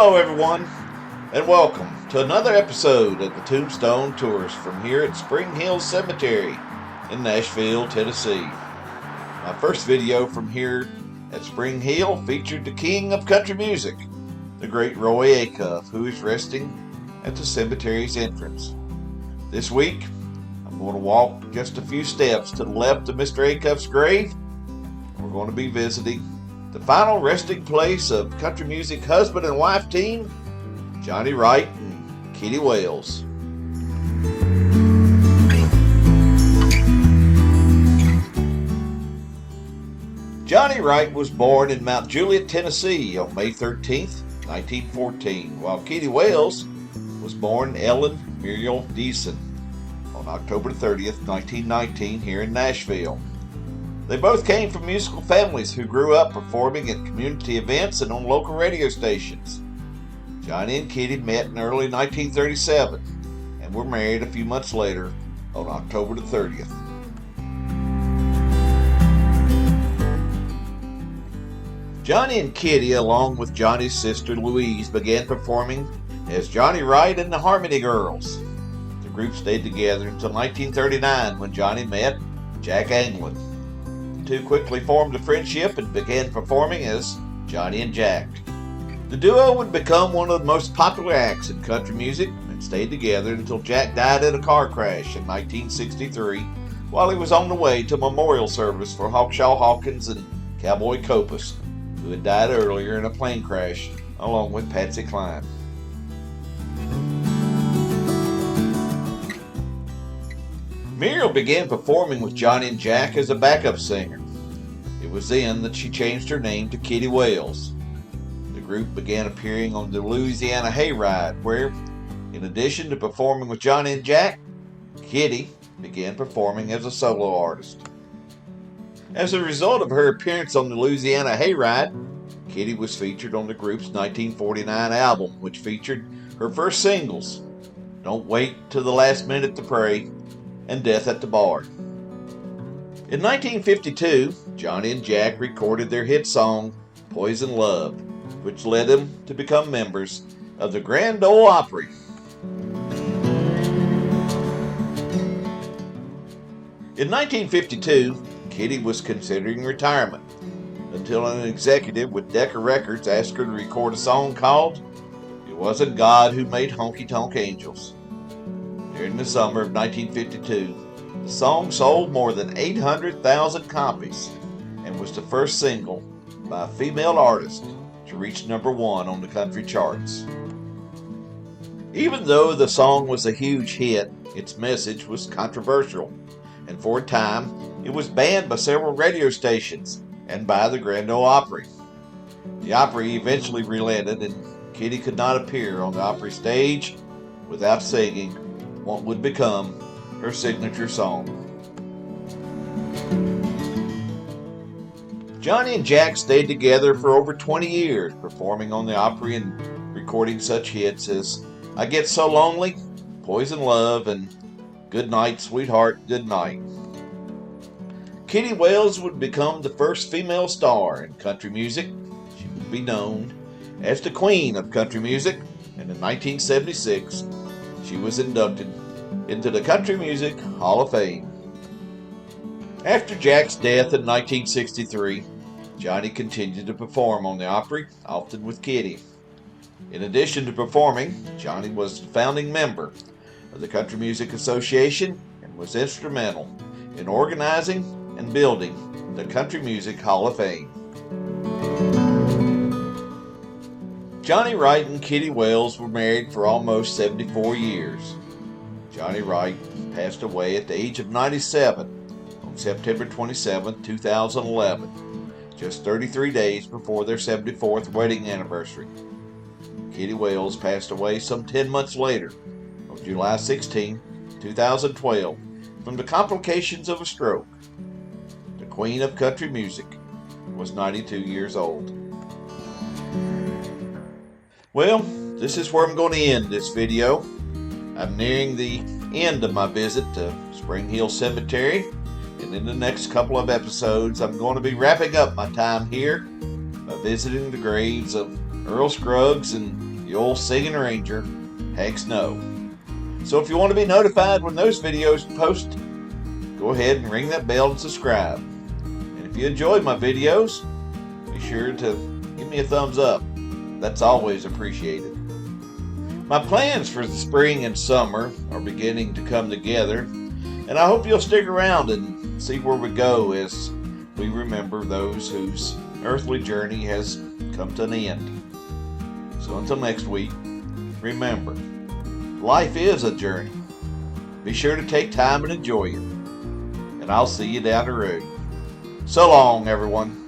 Hello everyone, and welcome to another episode of the Tombstone Tours from here at Springhill Cemetery in Nashville, Tennessee. My first video from here at Springhill featured the king of country music, the great Roy Acuff, who is resting at the cemetery's entrance. This week, I'm going to walk just a few steps to the left of Mr. Acuff's grave. We're going to be visiting the final resting place of country music husband and wife team, Johnny Wright and Kitty Wells. Johnny Wright was born in Mount Juliet, Tennessee on May 13th, 1914, while Kitty Wells was born Ellen Muriel Deason on October 30th, 1919 here in Nashville. They both came from musical families who grew up performing at community events and on local radio stations. Johnny and Kitty met in early 1937 and were married a few months later on October the 30th. Johnny and Kitty, along with Johnny's sister Louise, began performing as Johnny Wright and the Harmony Girls. The group stayed together until 1939 when Johnny met Jack Anglin. The two quickly formed a friendship and began performing as Johnny and Jack. The duo would become one of the most popular acts in country music and stayed together until Jack died in a car crash in 1963 while he was on the way to a memorial service for Hawkshaw Hawkins and Cowboy Copas, who had died earlier in a plane crash along with Patsy Cline. Muriel began performing with Johnny and Jack as a backup singer. It was then that she changed her name to Kitty Wells. The group began appearing on the Louisiana Hayride, where, in addition to performing with Johnny and Jack, Kitty began performing as a solo artist. As a result of her appearance on the Louisiana Hayride, Kitty was featured on the group's 1949 album, which featured her first singles, Don't Wait Till the Last Minute to Pray and Death at the Bar. In 1952, Johnny and Jack recorded their hit song, Poison Love, which led them to become members of the Grand Ole Opry. In 1952, Kitty was considering retirement until an executive with Decca Records asked her to record a song called It Wasn't God Who Made Honky Tonk Angels. During the summer of 1952, the song sold more than 800,000 copies and was the first single by a female artist to reach number one on the country charts. Even though the song was a huge hit, its message was controversial, and for a time it was banned by several radio stations and by the Grand Ole Opry. The Opry eventually relented, and Kitty could not appear on the Opry stage without singing what would become her signature song. Johnny and Jack stayed together for over 20 years, performing on the Opry and recording such hits as I Get So Lonely, Poison Love, and Good Night, Sweetheart, Good Night. Kitty Wells would become the first female star in country music. She would be known as the Queen of Country Music, and in 1976, she was inducted into the Country Music Hall of Fame. After Jack's death in 1963, Johnny continued to perform on the Opry, often with Kitty. In addition to performing, Johnny was the founding member of the Country Music Association and was instrumental in organizing and building the Country Music Hall of Fame. Johnny Wright and Kitty Wells were married for almost 74 years. Johnny Wright passed away at the age of 97 on September 27, 2011, just 33 days before their 74th wedding anniversary. Kitty Wells passed away some 10 months later, on July 16, 2012, from the complications of a stroke. The Queen of Country Music was 92 years old. Well, this is where I'm going to end this video. I'm nearing the end of my visit to Springhill Cemetery, and in the next couple of episodes I'm going to be wrapping up my time here by visiting the graves of Earl Scruggs and the old singing ranger, Hank Snow. So if you want to be notified when those videos post, go ahead and ring that bell and subscribe. And if you enjoyed my videos, be sure to give me a thumbs up. That's always appreciated. My plans for the spring and summer are beginning to come together, and I hope you'll stick around and see where we go as we remember those whose earthly journey has come to an end. So until next week, remember, life is a journey. Be sure to take time and enjoy it. And I'll see you down the road. So long, everyone.